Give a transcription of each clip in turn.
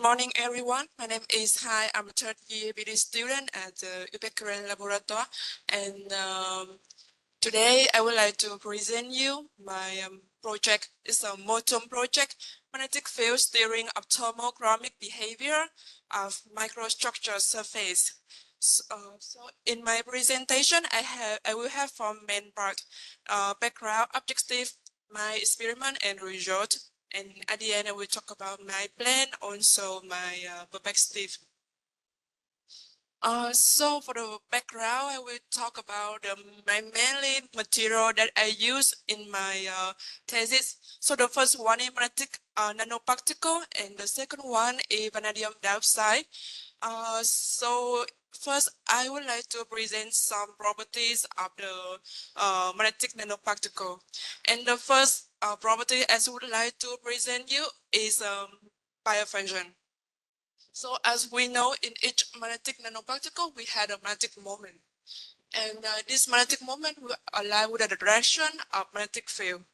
morning, everyone. My name is Hai. I'm a third year BD student at the Ubecuren Laboratory. And today I would like to present you my project. It's a MOTOM project, magnetic field steering of thermo-chromic behavior of microstructure surface. So in my presentation, I will have from main part, background, objective, my experiment and result. And at the end, I will talk about my plan, also my perspective. So for the background, I will talk about my mainly material that I use in my thesis. So the first one is magnetic nanoparticle, and the second one is vanadium dioxide. So first, I would like to present some properties of the magnetic nanoparticle. And the first property I would like to present you is biofunction. So as we know, in each magnetic nanoparticle, we had a magnetic moment. And this magnetic moment will align with the direction of magnetic field.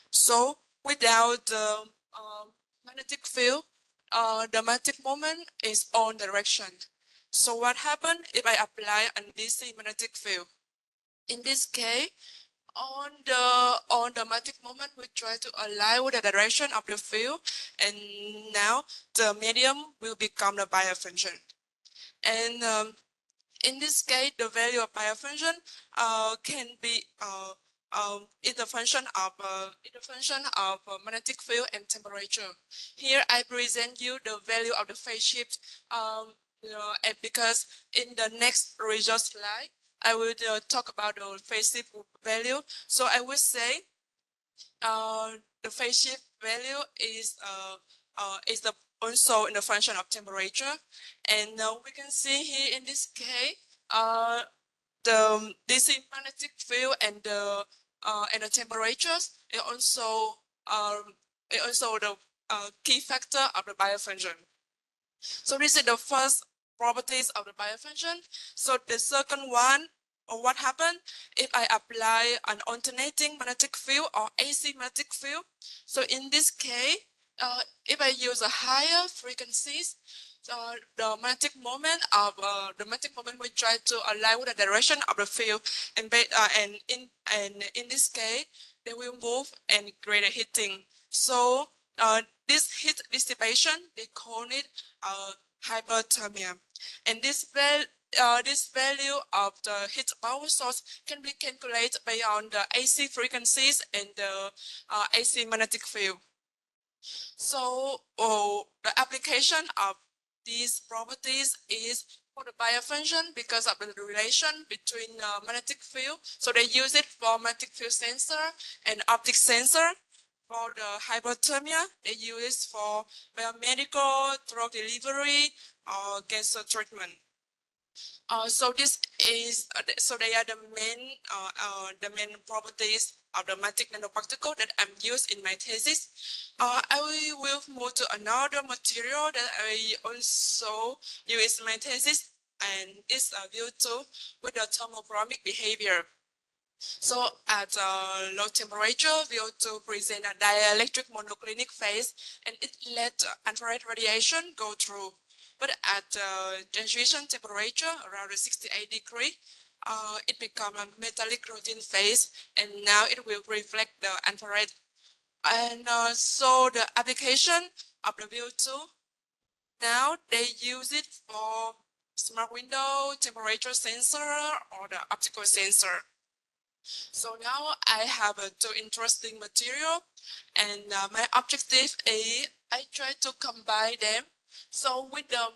So without the magnetic field, the magnetic moment is on direction. So what happens if I apply a DC magnetic field? In this case, on the magnetic moment, we try to align with the direction of the field, and now the medium will become the biofunction. And in this case, the value of biofunction can be is the function of magnetic field and temperature. Here I present you the value of the phase shift, and because in the next result slide I will talk about the phase shift value. So I will say the phase shift value is the also in the function of temperature, and we can see here in this case the DC magnetic field and the temperatures is also the key factor of the biofunction. So this is the first properties of the biofunction. So the second one, what happens if I apply an alternating magnetic field or AC magnetic field? So in this case, if I use a higher frequencies, the magnetic moment will try to align with the direction of the field, and in this case, they will move and create a heating. So this heat dissipation, they call it hyperthermia, and this value of the heat power source can be calculated based on the AC frequencies and the AC magnetic field. So the application of these properties is for the biofunction because of the relation between magnetic field. So they use it for magnetic field sensor and optic sensor. For the hypothermia, they use it for biomedical, drug delivery, or cancer treatment. So this is so they are the main properties of the magnetic nanoparticle that I'm used in my thesis. I will move to another material that I also use in my thesis, and it's due to with the thermo-chromic behavior. So at low temperature, VO2 present a dielectric monoclinic phase, and it let infrared radiation go through. But at transition temperature around 68 degrees, it becomes a metallic routine phase, and now it will reflect the infrared. And so the application of the VO2, now they use it for smart window, temperature sensor, or the optical sensor. So now I have two interesting material, and my objective is I try to combine them. So with the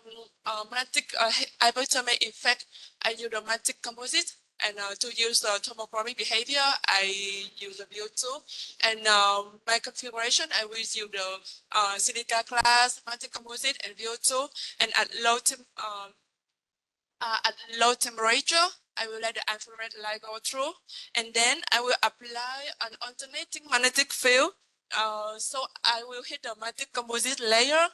magnetic hypothermic effect, I use the magnetic composite, and to use the thermochromic behavior, I use the VO2. And my configuration, I will use the silica class, magnetic composite, and VO2. And at low temperature, I will let the infrared light go through, and then I will apply an alternating magnetic field. So I will hit the magnetic composite layer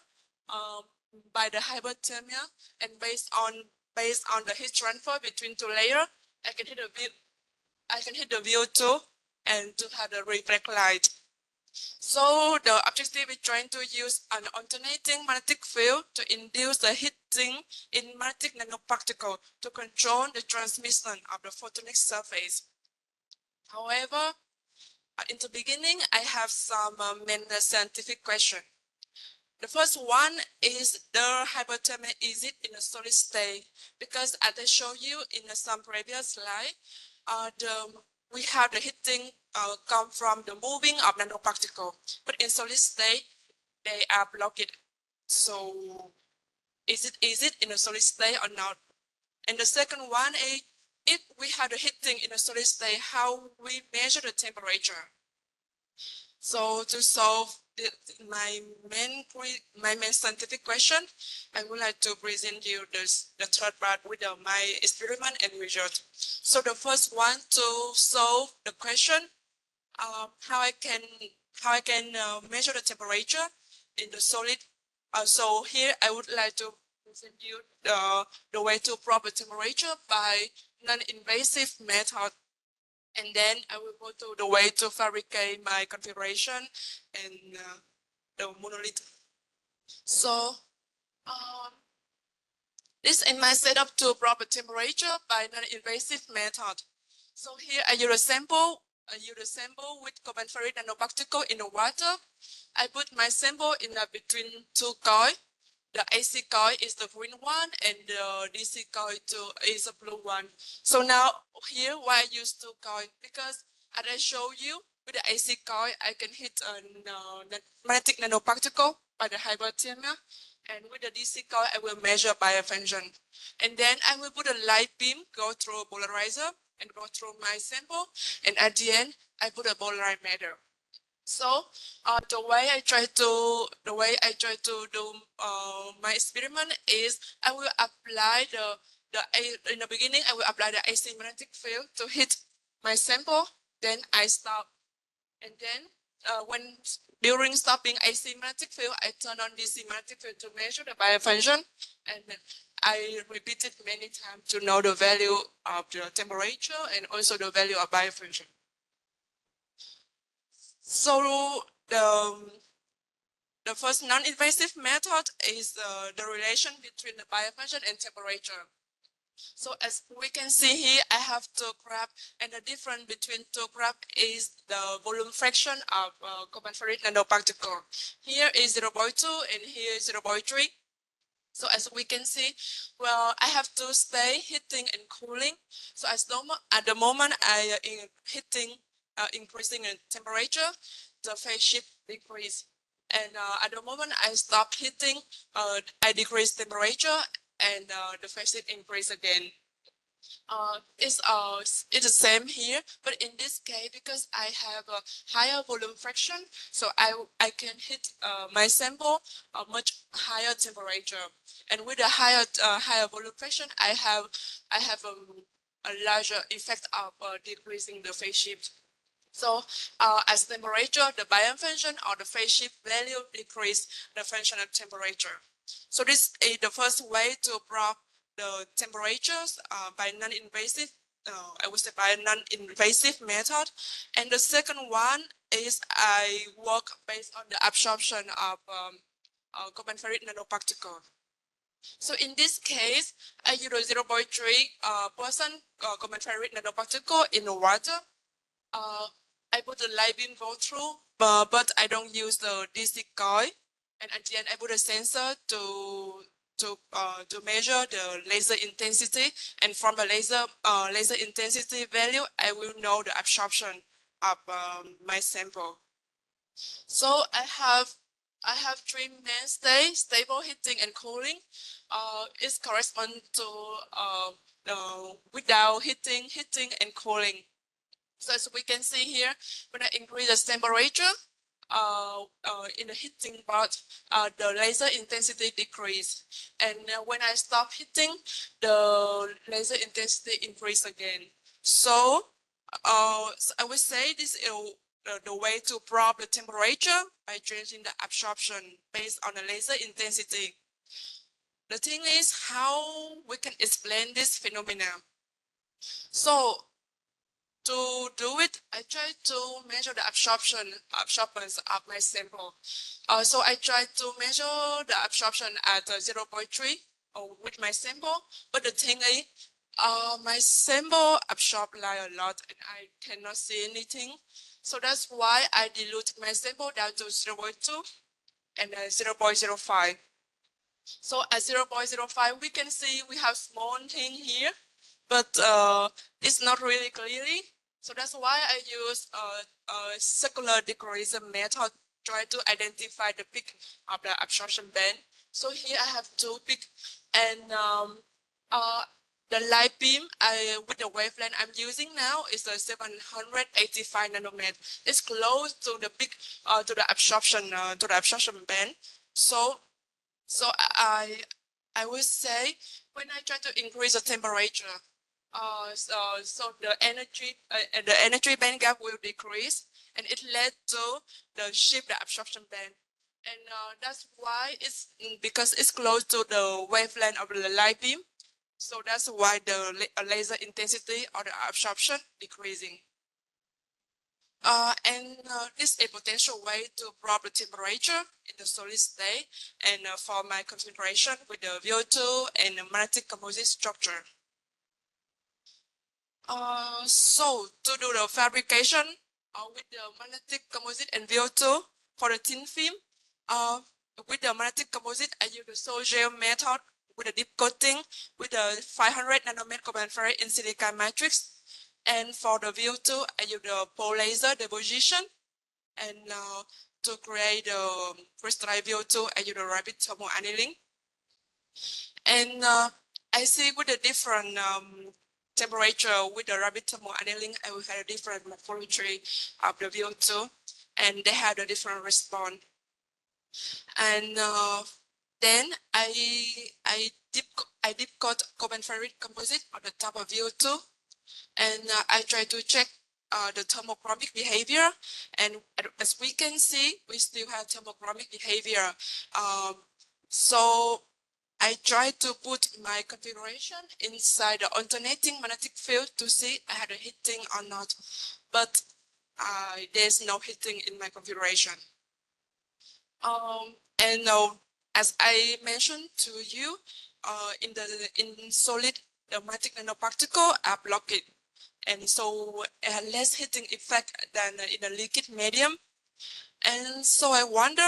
by the hypothermia, and based on the heat transfer between two layers, I can hit the VO2 and to have the reflect light. So the objective is trying to use an alternating magnetic field to induce the heating in magnetic nanoparticle to control the transmission of the photonic surface. However, in the beginning, I have some main scientific question. The first one is the hypothermia, is it in a solid state? Because as I showed you in some previous slide, we have the heating come from the moving of nanoparticle, but in solid state, they are blocked. So is it in a solid state or not? And the second one is, if we have the heating in a solid state, how we measure the temperature? So to solve my main scientific question, I would like to present you the third part with my experiment and result. So the first one, to solve the question, how I can measure the temperature in the solid. So here I would like to present you the way to proper temperature by non-invasive method. And then I will go to the way to fabricate my configuration and the monolith. So this is my setup to proper temperature by non-invasive method. So here I use a sample. With carbon ferrite nanoparticle in the water. I put my sample in between two coils. The AC coil is the green one and the DC coil is a blue one. So now here why I use two coils? Because as I show you, with the AC coil, I can hit a magnetic nanoparticle by the hypothermia. And with the DC coil, I will measure by a function. And then I will put a light beam, go through a polarizer and go through my sample. And at the end, I put a polarimeter. So the way I try to do my experiment is I will apply in the beginning I will apply the AC magnetic field to hit my sample. Then I stop, and then when during stopping AC magnetic field, I turn on DC magnetic field to measure the biofunction, and I repeat it many times to know the value of the temperature and also the value of biofunction. So the first non-invasive method is the relation between the biofunction and temperature. So as we can see here, I have two graphs, and the difference between two graphs is the volume fraction of carbon ferrite nanoparticle. Here is 0.2 and here is 0.3. So as we can see, well, I have to stay heating and cooling. So at the moment I heating, increasing in temperature, the phase shift decrease. And at the moment I stop heating, I decrease temperature and the phase shift increase again. It's the same here, but in this case, because I have a higher volume fraction, so I can hit my sample a much higher temperature, and with a higher volume fraction, I have a larger effect of decreasing the phase shift. So as temperature, the biofunction or the phase shift value decrease the function of temperature. So this is the first way to prove the temperatures by non-invasive, I would say by non-invasive method. And the second one is I work based on the absorption of carbon ferrite nanoparticle. So in this case, I use 0.3% carbon ferrite nanoparticle in the water. I put the light beam go through, but I don't use the DC coil. And at the end, I put a sensor to measure the laser intensity, and from the laser intensity value, I will know the absorption of my sample. So I have three mainstays: stable heating and cooling. It corresponds to without heating and cooling. So as we can see here, when I increase the temperature in the heating part, the laser intensity decrease. And when I stop heating, the laser intensity increase again. So I would say this is the way to probe the temperature by changing the absorption based on the laser intensity. The thing is how we can explain this phenomenon. So to do it, I try to measure the absorption of my sample. So I try to measure the absorption at 0.3 with my sample, but the thing is, my sample absorb like a lot and I cannot see anything. So that's why I dilute my sample down to 0.2 and 0.05. So at 0.05, we can see we have small thing here, but it's not really clearly. So that's why I use a circular decreasing method, try to identify the peak of the absorption band. So here I have two peaks, and the light beam with the wavelength I'm using now is a 785 nanometer. It's close to the peak to the absorption band. So I would say when I try to increase the temperature, so the energy band gap will decrease, and it led to the shift the absorption band, and that's why it's because it's close to the wavelength of the light beam. So that's why the laser intensity or the absorption decreasing. This is a potential way to probe the temperature in the solid state and for my configuration with the VO2 and the magnetic composite structure. So to do the fabrication with the magnetic composite and VO2 for the thin film, with the magnetic composite, I use the soil gel method with a deep coating with the 500 nanometer carbon ferrite in silica matrix. And for the VO2, I use the pole laser deposition. And to create the crystallized VO2, I use the rapid thermal annealing. And I see with the different temperature with the rapid thermal annealing, I will have a different morphology of the VO2, and they have a different response. And then I deep coat carbon ferrite composite on the top of VO2, and I try to check the thermo-chromic behavior, and as we can see, we still have thermo-chromic behavior. So I try to put my configuration inside the alternating magnetic field to see I had a heating or not, but there's no heating in my configuration. And as I mentioned to you, in solid, the magnetic nanoparticle are blocked, and so it has less heating effect than in a liquid medium. And so I wonder,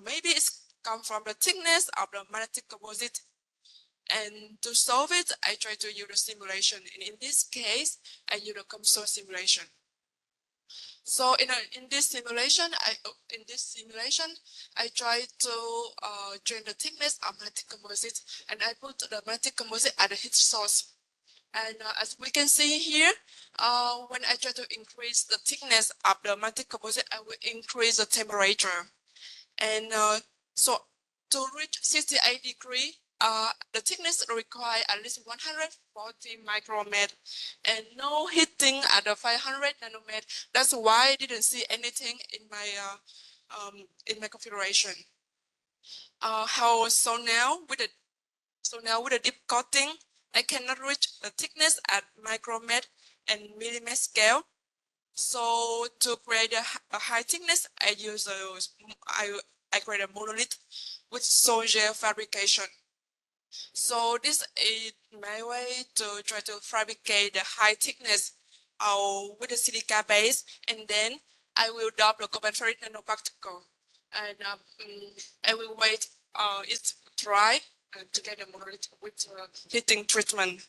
maybe it's come from the thickness of the magnetic composite. And to solve it, I try to use a simulation. And in this case, I use a COMSOL simulation. So in this simulation, I try to change the thickness of magnetic composite, and I put the magnetic composite at the heat source. And as we can see here, when I try to increase the thickness of the magnetic composite, I will increase the temperature. And so to reach 68 degrees, the thickness require at least 140 micrometer and no heating at the 500 nanometer. That's why I didn't see anything in my configuration. So now with the deep coating, I cannot reach the thickness at micrometer and millimeter scale. So to create a high thickness, I create a monolith with soil gel fabrication. So this is my way to try to fabricate the high thickness with the silica base, and then I will double the carbon ferrite nanoparticle, and I will wait it dry to get the monolith with heating treatment.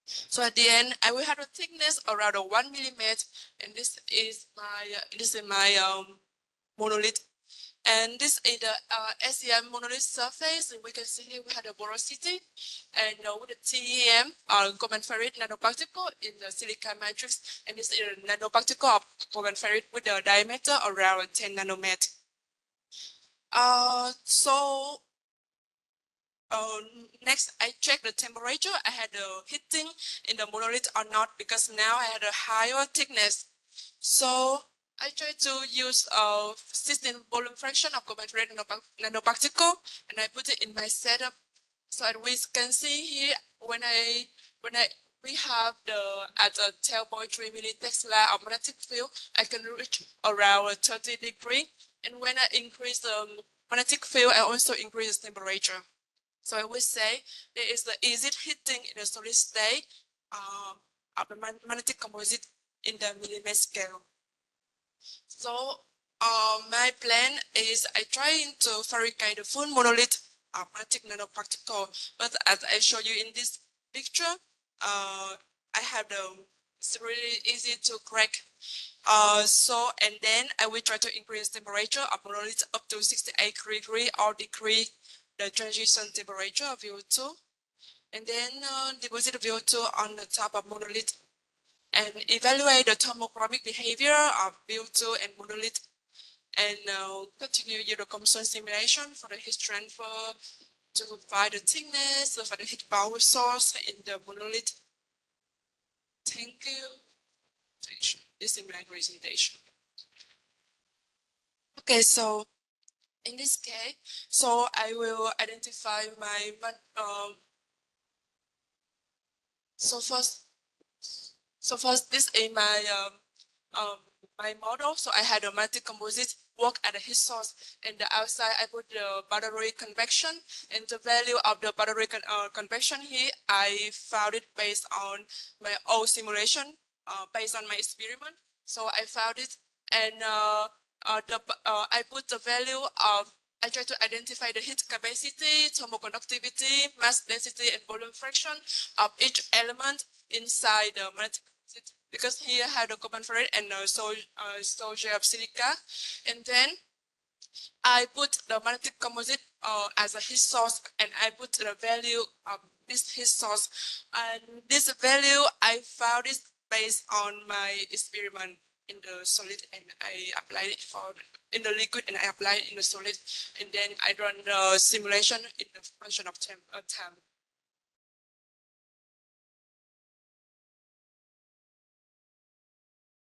So at the end, I will have a thickness around 1 millimeter, and this is my monolith. And this is the SEM monolith surface. And we can see here we have the porosity, and with the TEM, carbon ferrite nanoparticle in the silica matrix, and this is a nanoparticle of carbon ferrite with a diameter around 10 nanometer. Next, I check the temperature. I had the heating in the monolith or not, because now I had a higher thickness. So I try to use 16 volume fraction of carbon ferrite nanoparticle, and I put it in my setup. So as we can see here, when I we have at a 10.3 milli Tesla of magnetic field, I can reach around 30 degrees. And when I increase the magnetic field, I also increase the temperature. So I would say there is the easy heating in the solid state of the magnetic composite in the millimeter scale. So my plan is I trying to fabricate the full monolith magnetic nanoparticle, but as I show you in this picture, I have it's really easy to crack. And then I will try to increase temperature of monolith up to 68 degrees or decrease the transition temperature of VO2. And then deposit VO2 on the top of monolith and evaluate the thermo-chromic behavior of VO2 and monolith, and continue your composition simulation for the heat transfer to find the thickness of the heat power source in the monolith. Thank you. This is my presentation. Okay, so in this case, so I will identify my so first this is my model. So I had a multi-composite work at the heat source, and the outside I put the battery convection, and the value of the battery convection here I found it based on my old simulation, based on my experiment. So I found it, and I put the value of, I try to identify the heat capacity, thermoconductivity, mass density, and volume fraction of each element inside the magnetic composite, because here I have the carbon ferrite and storage of silica. And then I put the magnetic composite as a heat source, and I put the value of this heat source. And this value I found it based on my experiment in the solid, and I applied it in the liquid, and I applied it in the solid, and then I run the simulation in the function of time.